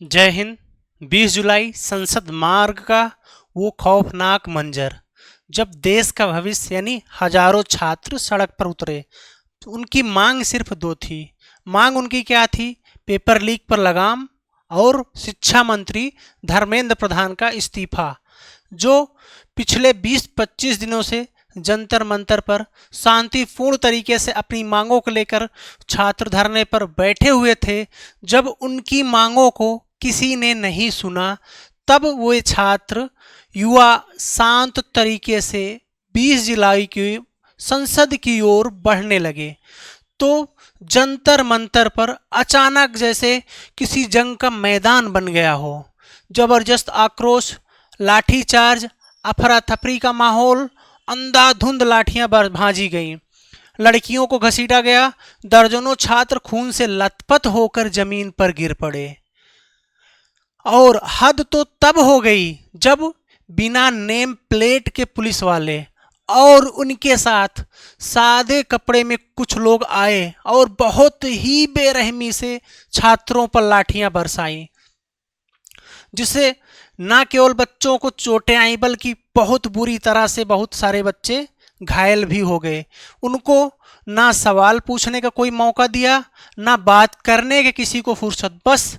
जय हिंद। 20 जुलाई संसद मार्ग का वो खौफनाक मंजर, जब देश का भविष्य यानी हजारों छात्र सड़क पर उतरे। तो उनकी मांग सिर्फ दो थी। मांग उनकी क्या थी? पेपर लीक पर लगाम और शिक्षा मंत्री धर्मेंद्र प्रधान का इस्तीफा, जो पिछले 20-25 दिनों से जंतर मंतर पर शांतिपूर्ण तरीके से अपनी मांगों को लेकर छात्र धरने पर बैठे हुए थे। जब उनकी मांगों को किसी ने नहीं सुना, तब वो छात्र युवा शांत तरीके से 20 जुलाई की संसद की ओर बढ़ने लगे। तो जंतर मंतर पर अचानक जैसे किसी जंग का मैदान बन गया हो। जबरदस्त आक्रोश, लाठीचार्ज, अफरा तफरी का माहौल, अंधाधुंध लाठियां भाजी गईं, लड़कियों को घसीटा गया, दर्जनों छात्र खून से लथपथ होकर जमीन पर गिर पड़े। और हद तो तब हो गई जब बिना नेम प्लेट के पुलिस वाले और उनके साथ सादे कपड़े में कुछ लोग आए और बहुत ही बेरहमी से छात्रों पर लाठियां बरसाई, जिससे न केवल बच्चों को चोटें आई बल्कि बहुत बुरी तरह से बहुत सारे बच्चे घायल भी हो गए। उनको ना सवाल पूछने का कोई मौका दिया, ना बात करने के किसी को फुर्सत। बस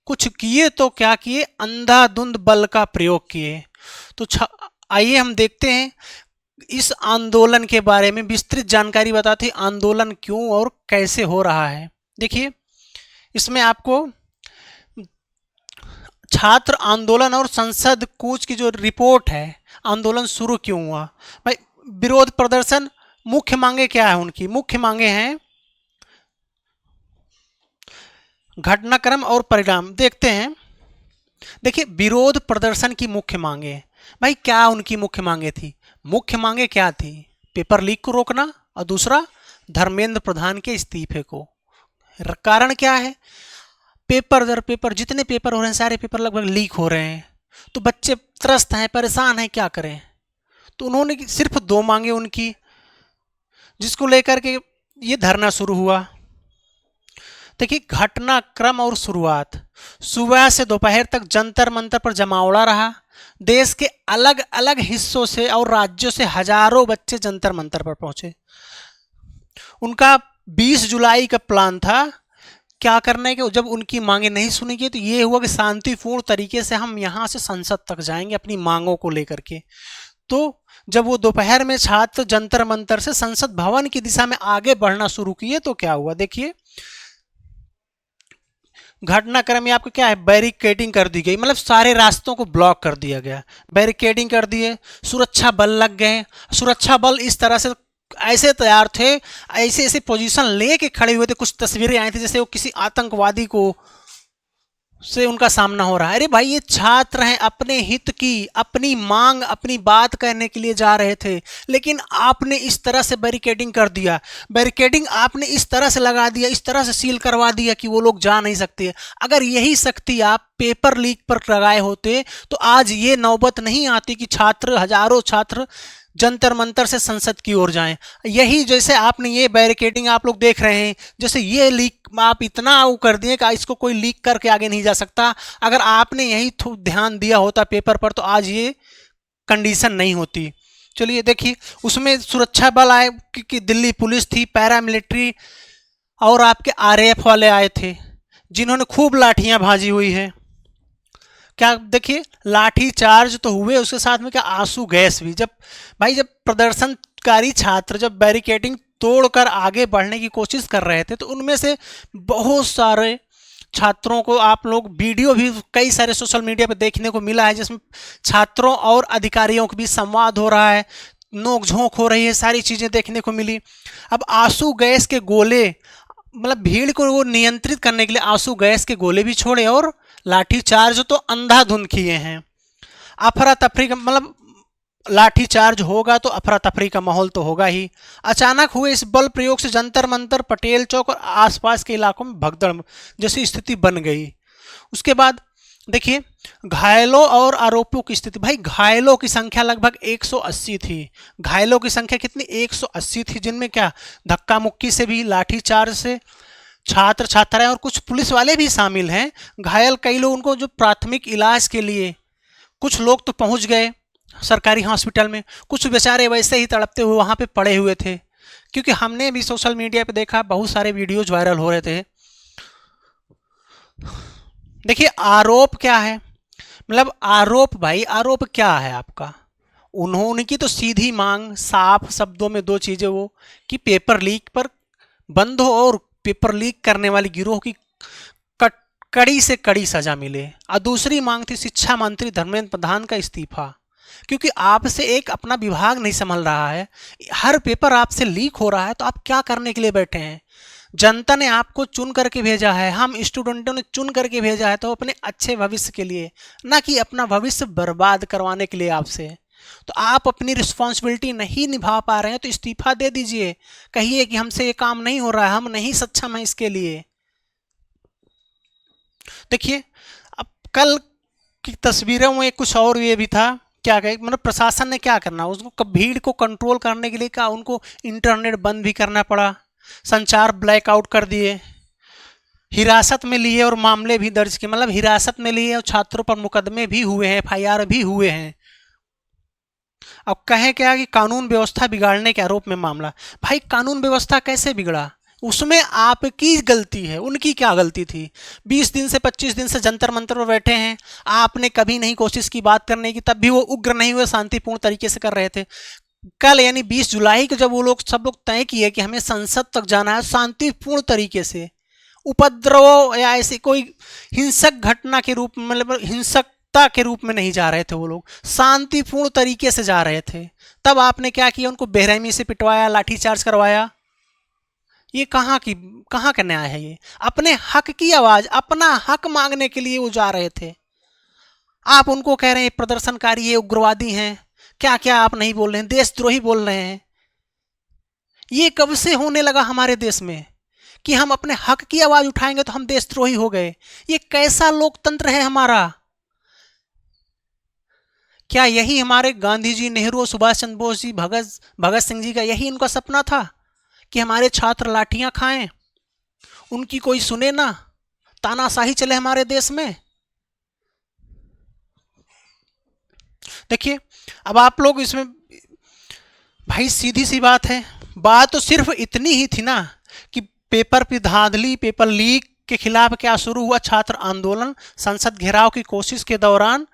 कुछ किए तो क्या किए, अंधाधुंध बल का प्रयोग किए। तो आइए हम देखते हैं इस आंदोलन के बारे में विस्तृत जानकारी बताती, आंदोलन क्यों और कैसे हो रहा है। देखिए, इसमें आपको छात्र आंदोलन और संसद कूच की जो रिपोर्ट है, आंदोलन शुरू क्यों हुआ। भाई, विरोध प्रदर्शन, मुख्य मांगे क्या है उनकी? मुख्य मांगे हैं घटनाक्रम और परिणाम। देखते हैं। देखिए, विरोध प्रदर्शन की मुख्य मांगे, भाई क्या उनकी मुख्य मांगे थी? मुख्य मांगे क्या थी? पेपर लीक को रोकना और दूसरा धर्मेंद्र प्रधान के इस्तीफे को। कारण क्या है? पेपर दर पेपर जितने पेपर हो रहे हैं सारे पेपर लगभग लीक हो रहे हैं, तो बच्चे त्रस्त हैं, परेशान हैं, क्या करें। तो उन्होंने सिर्फ दो मांगे उनकी, जिसको लेकर के ये धरना शुरू हुआ। देखिए, घटनाक्रम और शुरुआत, सुबह से दोपहर तक जंतर मंतर पर जमावड़ा रहा। देश के अलग अलग हिस्सों से और राज्यों से हजारों बच्चे जंतर मंतर पर पहुंचे। उनका 20 जुलाई का प्लान था क्या करने के। जब उनकी मांगे नहीं सुनी गई तो ये हुआ कि शांतिपूर्ण तरीके से हम यहाँ से संसद तक जाएंगे अपनी मांगों को लेकर के। तो जब वो दोपहर में छात्र जंतर मंतर से संसद भवन की दिशा में आगे बढ़ना शुरू किए तो क्या हुआ, देखिए। घटनाक्रम में आपको क्या है, बैरिकेडिंग कर दी गई, मतलब सारे रास्तों को ब्लॉक कर दिया गया, बैरिकेडिंग कर दिए, सुरक्षा बल लग गए। सुरक्षा बल इस तरह से ऐसे तैयार थे, ऐसे ऐसे पोजीशन लेके खड़े हुए थे। कुछ तस्वीरें आई थी जैसे वो किसी आतंकवादी को से उनका सामना हो रहा है। अरे भाई, ये छात्र हैं, अपने हित की अपनी मांग अपनी बात कहने के लिए जा रहे थे, लेकिन आपने इस तरह से बैरिकेडिंग कर दिया। बैरिकेडिंग आपने इस तरह से लगा दिया, इस तरह से सील करवा दिया कि वो लोग जा नहीं सकते। अगर यही शक्ति आप पेपर लीक पर लगाए होते तो आज ये नौबत नहीं आती कि छात्र, हजारों छात्र जंतर मंतर से संसद की ओर जाएं। यही जैसे आपने ये बैरिकेडिंग आप लोग देख रहे हैं, जैसे ये लीक आप इतना वो कर दिए कि इसको कोई लीक करके आगे नहीं जा सकता। अगर आपने यही ध्यान दिया होता पेपर पर तो आज ये कंडीशन नहीं होती। चलिए देखिए, उसमें सुरक्षा बल आए कि दिल्ली पुलिस थी, पैरामिलिट्री और आपके आरएएफ वाले आए थे, जिन्होंने खूब लाठियां भाजी हुई है। क्या देखिए, लाठी चार्ज तो हुए, उसके साथ में क्या आंसू गैस भी। जब प्रदर्शनकारी छात्र जब बैरिकेडिंग तोड़कर आगे बढ़ने की कोशिश कर रहे थे तो उनमें से बहुत सारे छात्रों को आप लोग वीडियो भी कई सारे सोशल मीडिया पर देखने को मिला है, जिसमें छात्रों और अधिकारियों के बीच संवाद हो रहा है, नोकझोंक हो रही है, सारी चीज़ें देखने को मिली। अब आंसू गैस के गोले, मतलब भीड़ को वो नियंत्रित करने के लिए आंसू गैस के गोले भी छोड़े और लाठी चार्ज तो अंधाधुंध किए हैं। अफरा तफरी का मतलब लाठी चार्ज होगा तो अफरा तफरी का माहौल तो होगा ही। अचानक हुए इस बल प्रयोग से जंतर मंतर, पटेल चौक और आसपास के इलाकों में भगदड़ जैसी स्थिति बन गई। उसके बाद देखिए, घायलों और आरोपियों की स्थिति। भाई, घायलों की संख्या लगभग 180 थी। घायलों की संख्या कितनी? 180 थी, जिनमें क्या धक्का मुक्की से भी, लाठी चार्ज से छात्र छात्राएं और कुछ पुलिस वाले भी शामिल हैं। घायल कई लोग, उनको जो प्राथमिक इलाज के लिए कुछ लोग तो पहुंच गए सरकारी हॉस्पिटल में, कुछ बेचारे वैसे ही तड़पते हुए वहां पे पड़े हुए थे। क्योंकि हमने भी सोशल मीडिया पे देखा, बहुत सारे वीडियोज वायरल हो रहे थे। देखिए आरोप क्या है, मतलब आरोप, भाई आरोप क्या है आपका? उनकी तो सीधी मांग साफ शब्दों में दो चीजें, वो कि पेपर लीक पर बंद हो और पेपर लीक करने वाली गिरोह की कड़ी से कड़ी सजा मिले। और दूसरी मांग थी शिक्षा मंत्री धर्मेंद्र प्रधान का इस्तीफा, क्योंकि आपसे एक अपना विभाग नहीं संभल रहा है, हर पेपर आपसे लीक हो रहा है, तो आप क्या करने के लिए बैठे हैं? जनता ने आपको चुन करके भेजा है, हम स्टूडेंटों ने चुन करके भेजा है, तो अपने अच्छे भविष्य के लिए, ना कि अपना भविष्य बर्बाद करवाने के लिए आपसे। तो आप अपनी रिस्पॉन्सिबिलिटी नहीं निभा पा रहे हैं तो इस्तीफा दे दीजिए, कहिए कि हमसे ये काम नहीं हो रहा है, हम नहीं सक्षम हैं इसके लिए। देखिए अब कल की तस्वीरों में कुछ और ये भी था, क्या कहे, मतलब प्रशासन ने क्या करना, उसको भीड़ को कंट्रोल करने के लिए क्या उनको इंटरनेट बंद भी करना पड़ा, संचार ब्लैकआउट कर दिए, हिरासत में लिए और मामले भी दर्ज किए, मतलब हिरासत में लिए और छात्रों पर मुकदमे भी हुए हैं, एफआईआर भी हुए हैं। अब कहें क्या कि कानून व्यवस्था बिगाड़ने के आरोप में मामला। भाई कानून व्यवस्था कैसे बिगड़ा? उसमें आपकी गलती है, उनकी क्या गलती थी? 20 दिन से 25 दिन से जंतर मंतर पर बैठे हैं, आपने कभी नहीं कोशिश की बात करने की, तब भी वो उग्र नहीं हुए, शांतिपूर्ण तरीके से कर रहे थे। कल यानी 20 जुलाई को जब वो लोग सब लोग तय किए कि हमें संसद तक जाना है शांतिपूर्ण तरीके से, उपद्रव या ऐसी कोई हिंसक घटना के रूप में, मतलब हिंसकता के रूप में नहीं जा रहे थे, वो लोग शांतिपूर्ण तरीके से जा रहे थे, तब आपने क्या किया? उनको बेरहमी से पिटवाया, लाठीचार्ज करवाया। ये कहाँ का न्याय है? ये अपने हक की आवाज, अपना हक मांगने के लिए वो जा रहे थे, आप उनको कह रहे हैं प्रदर्शनकारी है, उग्रवादी हैं, क्या क्या आप नहीं बोल रहे हैं, देशद्रोही बोल रहे हैं। ये कब से होने लगा हमारे देश में कि हम अपने हक की आवाज उठाएंगे तो हम देशद्रोही हो गए? ये कैसा लोकतंत्र है हमारा? क्या यही हमारे गांधी जी, नेहरू, सुभाष चंद्र बोस जी, भगत सिंह जी का यही इनका सपना था कि हमारे छात्र लाठियां खाएं, उनकी कोई सुने ना, तानाशाही चले हमारे देश में? देखिए अब आप लोग इसमें, भाई सीधी सी बात है, बात तो सिर्फ इतनी ही थी ना कि पेपर पे धांधली, पेपर लीक के खिलाफ क्या शुरू हुआ? छात्र आंदोलन, संसद घेराव की कोशिश के दौरान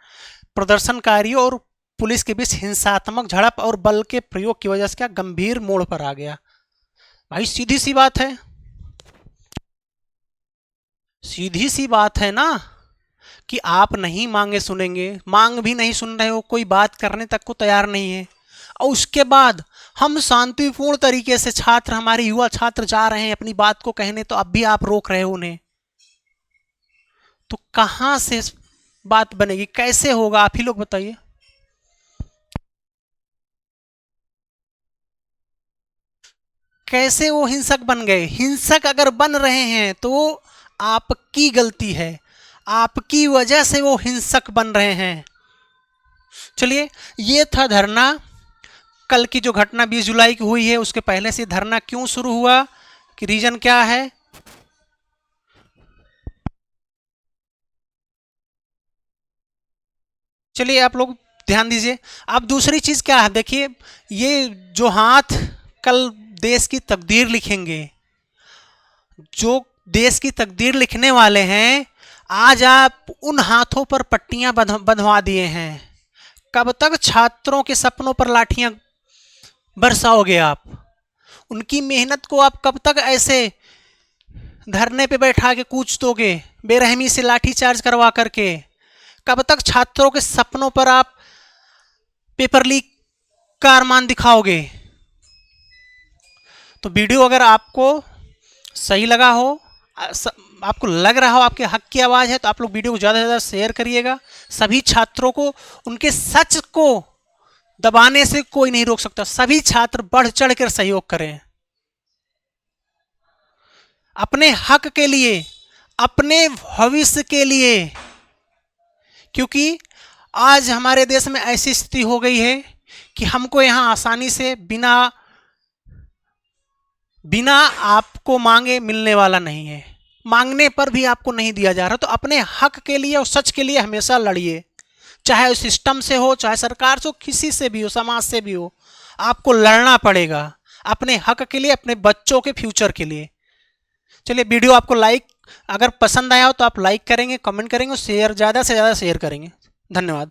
प्रदर्शनकारियों और पुलिस के बीच हिंसात्मक झड़प और बल के प्रयोग की वजह से क्या गंभीर मोड़ पर आ गया। भाई सीधी सी बात है, सीधी सी बात है ना कि आप नहीं मांगे सुनेंगे, मांग भी नहीं सुन रहे हो, कोई बात करने तक को तैयार नहीं है, और उसके बाद हम शांतिपूर्ण तरीके से, छात्र, हमारे युवा छात्र जा रहे हैं अपनी बात को कहने, तो अब भी आप रोक रहे हो उन्हें। तो कहां से बात बनेगी, कैसे होगा, आप ही लोग बताइए। कैसे वो हिंसक बन गए? हिंसक अगर बन रहे हैं तो आपकी गलती है, आपकी वजह से वो हिंसक बन रहे हैं। चलिए ये था धरना। कल की जो घटना 20 जुलाई की हुई है, उसके पहले से धरना क्यों शुरू हुआ, कि रीजन क्या है? चलिए आप लोग ध्यान दीजिए। अब दूसरी चीज क्या है, देखिए ये जो हाथ कल देश की तकदीर लिखेंगे, जो देश की तकदीर लिखने वाले हैं, आज आप उन हाथों पर पट्टियां बंधवा दिए हैं। कब तक छात्रों के सपनों पर लाठियां बरसाओगे आप? उनकी मेहनत को आप कब तक ऐसे धरने पे बैठा के कूच दोगे, बेरहमी से लाठी चार्ज करवा करके? कब तक छात्रों के सपनों पर आप पेपर लीक का अरमान दिखाओगे? तो वीडियो अगर आपको सही लगा हो, आपको लग रहा हो आपके हक की आवाज़ है, तो आप लोग वीडियो को ज़्यादा से ज़्यादा शेयर करिएगा। सभी छात्रों को, उनके सच को दबाने से कोई नहीं रोक सकता, सभी छात्र बढ़ चढ़ कर सहयोग करें अपने हक के लिए, अपने भविष्य के लिए। क्योंकि आज हमारे देश में ऐसी स्थिति हो गई है कि हमको यहाँ आसानी से बिना बिना आपको मांगे मिलने वाला नहीं है, मांगने पर भी आपको नहीं दिया जा रहा। तो अपने हक के लिए और सच के लिए हमेशा लड़िए, चाहे उस सिस्टम से हो, चाहे सरकार से हो, किसी से भी हो, समाज से भी हो, आपको लड़ना पड़ेगा अपने हक के लिए, अपने बच्चों के फ्यूचर के लिए। चलिए, वीडियो आपको लाइक अगर पसंद आया हो तो आप लाइक करेंगे, कमेंट करेंगे, शेयर ज़्यादा से ज़्यादा शेयर करेंगे। धन्यवाद।